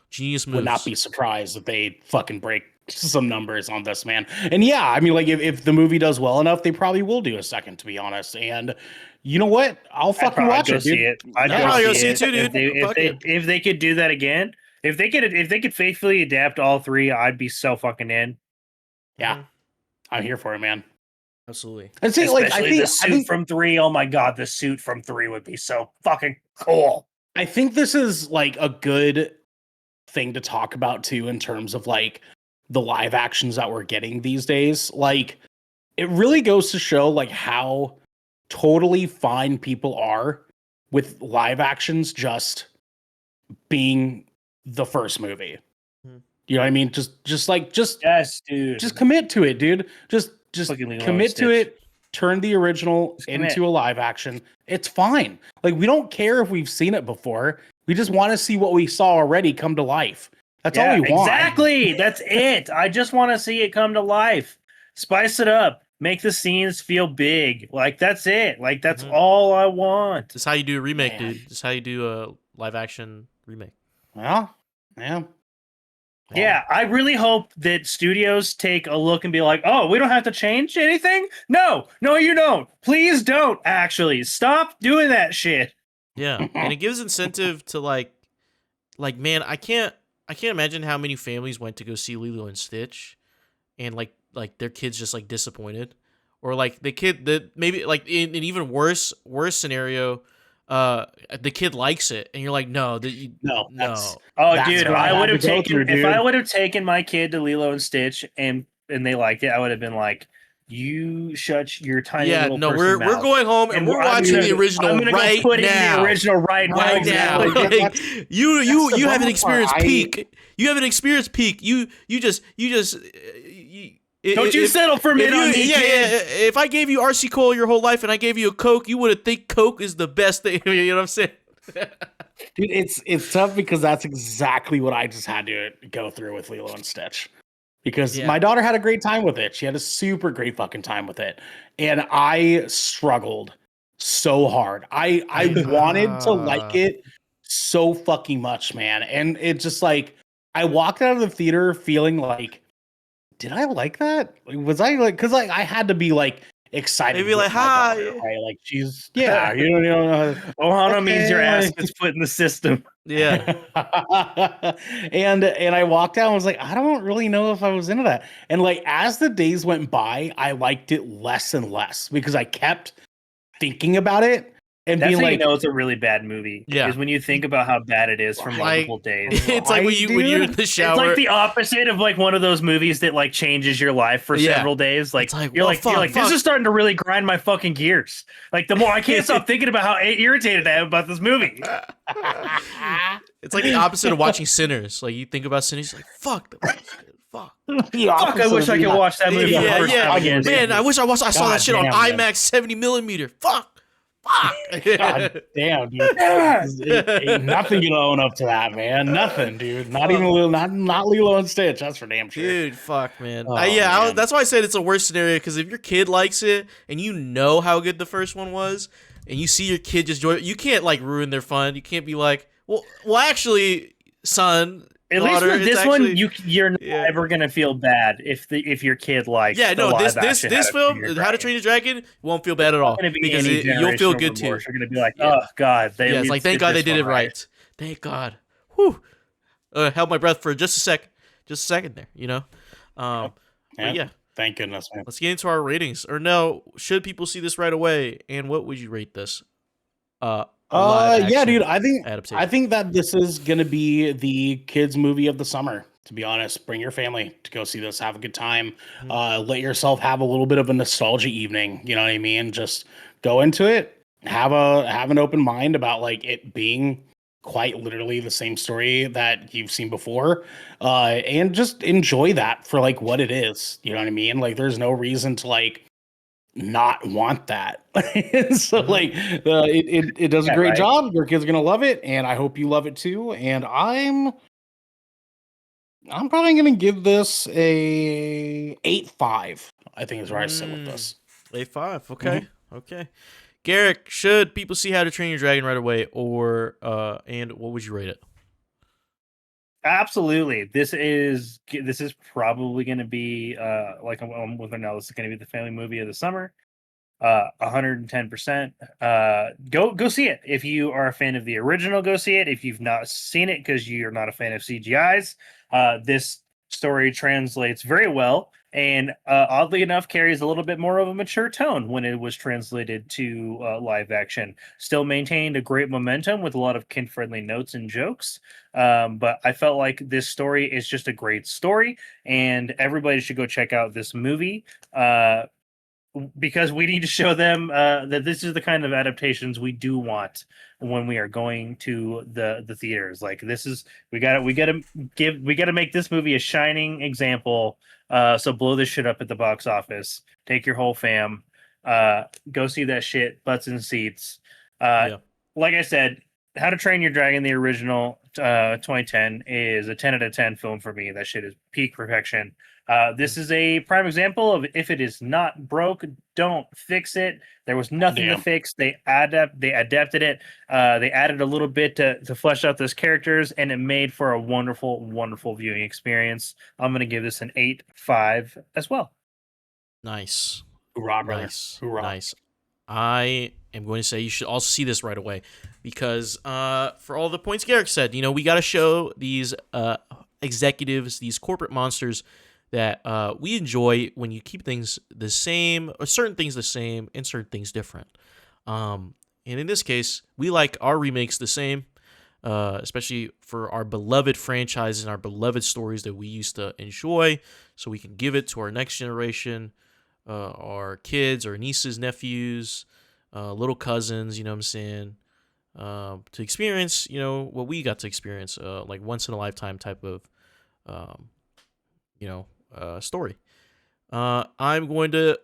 genius moves. Would not be surprised if they fucking break some numbers on this, man. And yeah, I mean, like if the movie does well enough, they probably will do a second, to be honest. And you know what? I'll fucking watch it, dude. I'd probably go see it too, dude. If they could do that again, if they could faithfully adapt all three, I'd be so fucking in. Yeah, I'm here for it, man. Absolutely. And see, like the suit from 3. Oh my god, the suit from 3 would be so fucking cool. I think this is like a good thing to talk about too, in terms of like the live actions that we're getting these days. Like, it really goes to show like how totally fine people are with live actions just being the first movie. You know what I mean? Just yes, dude. Just commit to it, dude. Just commit to it. Turn the original into a live action. It's fine. Like, we don't care if we've seen it before. We just want to see what we saw already come to life. That's all we want. Exactly. That's it. I just want to see it come to life. Spice it up. Make the scenes feel big. Like, that's it. Like, that's all I want. This is how you do a remake, dude. This is how you do a live action remake. Well, yeah. Yeah, I really hope that studios take a look and be like, oh, we don't have to change anything? No, you don't. Please don't, actually. Stop doing that shit. Yeah, and it gives incentive to like man, I can't imagine how many families went to go see Lilo and Stitch and like their kids just like disappointed. Or like the kid that maybe like in an even worse scenario, the kid likes it, and you're like, no. Oh, dude, I would have taken if I would have taken my kid to Lilo and Stitch and they liked it, I would have been like, you shut your tiny little person we're mouth. going home and we're watching the original right go put now. In the original right now. Like, you haven't experienced peak. You haven't experienced peak. You just. Don't you settle for mid on me, kid. If I gave you RC Cola your whole life and I gave you a Coke, you wouldn't think Coke is the best thing. You know what I'm saying? Dude, it's tough because that's exactly what I just had to go through with Lilo and Stitch. Because Yeah. my daughter had a great time with it. She had a super great fucking time with it. And I struggled so hard. I wanted to like it so fucking much, man. And it just like I walked out of the theater feeling like, did I like that? Like, was I like because like I had to be like excited Maybe with like, my daughter, hi. right? Like she's you know Ohana means your ass okay. gets put in the system. Yeah. and I walked out and was like, I don't really know if I was into that. And like as the days went by, I liked it less and less because I kept thinking about it and That's being how you like, know it's a really bad movie. Yeah. Is when you think about how bad it is for Like, multiple days. it's like when Right, you're in dude? the It's shower. like the opposite of like one of those movies that like changes your life for Yeah. several days. Like, It's like, you're well, like you're like fuck. this is starting to really grind my fucking gears. Like the more I can't stop thinking about how irritated I am about this movie. It's like the opposite of watching Sinners. Like you think about Sinners, you're like, fuck. Fuck. Fuck, I wish I could watch that movie the Yeah, first yeah. time again. Man, I wish I saw God that shit on damn, man. IMAX 70 millimeter. Fuck. God damn, dude. Ain't nothing gonna own up to that, man. Nothing, dude. Not even not Lilo and Stitch. That's for damn sure. Dude, fuck, man. Oh, Yeah, man. that's why I said it's a worse scenario, because if your kid likes it and you know how good the first one was, and you see your kid just enjoy it, you can't like ruin their fun. You can't be like, well, actually, son. At least daughter, with this it's one, actually- you're not Yeah. ever gonna feel bad if your kid likes. Yeah, the no, live this action film, How to Train Your How to Dragon. Train Your Dragon, won't feel bad at all, Gonna be because any you'll feel generational good too. remorse. You're gonna be like, Yeah. oh god, they Yeah, it's like, thank God they did it right. Thank God. Whew. Held my breath for just a second there, you know. But yeah, Thank goodness, man. let's get into our ratings. Ernell, should people see this right away, and what would you rate this? Live Yeah, action dude. I adaptation. think that this is gonna be the kids' movie of the summer. To be honest, bring your family to go see this. Have a good time. Let yourself have a little bit of a nostalgia evening. You know what I mean? Just go into it. Have an open mind about like it being quite literally the same story that you've seen before, and just enjoy that for like what it is. You know what I mean? Like, there's no reason to like not want that. So like it does a Yeah, great right. job. Your kids are gonna love it, and I hope you love it too. And I'm probably gonna give this a 8.5. I think is where I sit with this. A5. Okay. Okay. Garrick, should people see How to Train Your Dragon right away, or and what would you rate it? Absolutely. This is probably going to be like I'm with now. This is going to be the family movie of the summer. 110%. Go see it if you are a fan of the original. Go see it if you've not seen it because you're not a fan of CGIs. This story translates very well, and oddly enough, carries a little bit more of a mature tone when it was translated to live action. Still maintained a great momentum with a lot of kid-friendly notes and jokes. But I felt like this story is just a great story, and everybody should go check out this movie. Because we need to show them that this is the kind of adaptations we do want when we are going to the theaters. Like, this is we got to make this movie a shining example. So blow this shit up at the box office. Take your whole fam. Go see that shit. Butts in seats. Yeah. Like I said, How to Train Your Dragon, the original 2010, is a 10 out of 10 film for me. That shit is peak perfection. This is a prime example of if it is not broke, don't fix it. There was nothing to fix. They adapted it. They added a little bit to flesh out those characters, and it made for a wonderful, wonderful viewing experience. I'm going to give this an 8.5 as well. Nice. Hoorah, brother. Nice. Hoorah. Nice. I am going to say you should also see this right away, because for all the points Garrick said, you know, we got to show these executives, these corporate monsters, that we enjoy when you keep things the same, or certain things the same and certain things different. And in this case, we like our remakes the same, especially for our beloved franchises and our beloved stories that we used to enjoy, so we can give it to our next generation, our kids, our nieces, nephews, little cousins, you know what I'm saying, to experience, you know, what we got to experience, like once in a lifetime type of, story. I'm going to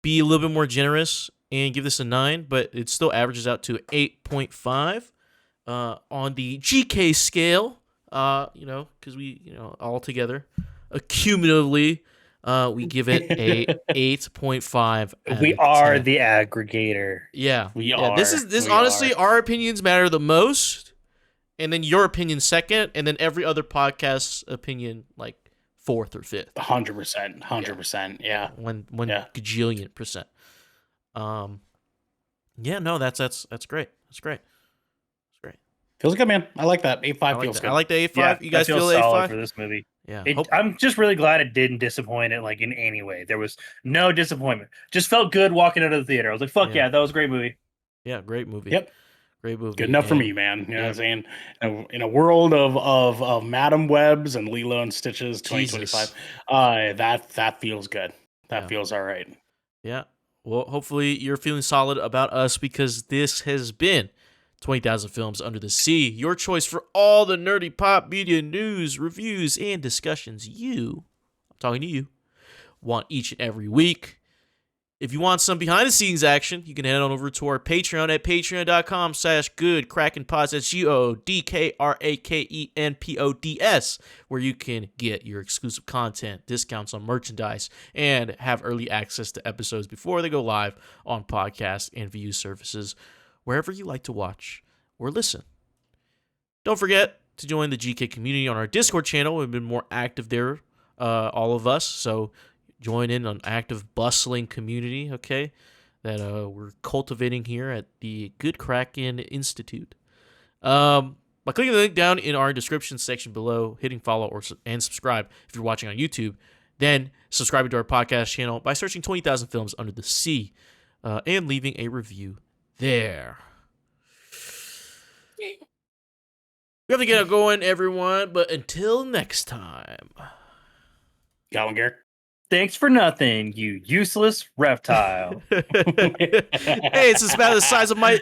be a little bit more generous and give this a 9, but it still averages out to 8.5. on the GK scale, because we, all together, cumulatively, we give it a 8.5. We are the aggregator. Yeah. We yeah. are. This honestly, our opinions matter the most, and then your opinion second, and then every other podcast's opinion like fourth or fifth. 100%. 100%. Yeah. One gajillion percent. Yeah, no, that's great. That's great. That's great. Feels good, man. I like that. 8.5 feels good. I like the 8.5. Yeah, You guys that feel feels the solid 8.5 for this movie? Yeah. I'm just really glad it didn't disappoint it like in any way. There was no disappointment. Just felt good walking out of the theater. I was like, fuck yeah, that was a great movie. Yeah, great movie. Yep. Great movie. Good enough for me, man. You know what I'm saying? In a world of Madam Webs and Lilo and Stitches 2025, that feels good. That feels all right. Yeah. Well, hopefully you're feeling solid about us, because this has been 20,000 Films Under the Sea, your choice for all the nerdy pop media news, reviews, and discussions I'm talking to you, want each and every week. If you want some behind the scenes action, you can head on over to our Patreon at patreon.com/goodkrakenpods. That's GOODKRAKENPODS, where you can get your exclusive content, discounts on merchandise, and have early access to episodes before they go live on podcast and view services wherever you like to watch or listen. Don't forget to join the GK community on our Discord channel. We've been more active there, all of us, so join in an active, bustling community, okay, that we're cultivating here at the Good Kraken Institute. By clicking the link down in our description section below, hitting follow and subscribe if you're watching on YouTube, then subscribing to our podcast channel by searching 20,000 Films Under the Sea and leaving a review there. We have to get going, everyone, but until next time. Got one, Garrick? Thanks for nothing, you useless reptile. Hey, it's about the size of my